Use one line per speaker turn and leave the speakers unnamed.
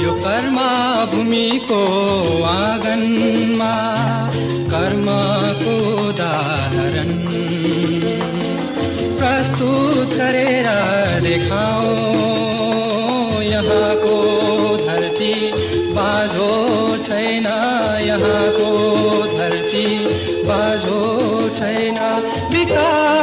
यो कर्म भूमिको आँगनमा कर्मको उदाहरण प्रस्तुत गरेर देखाऊ। यहाँको धरती बाझो छैन, यहाँको धरती बाझो छैन। विकास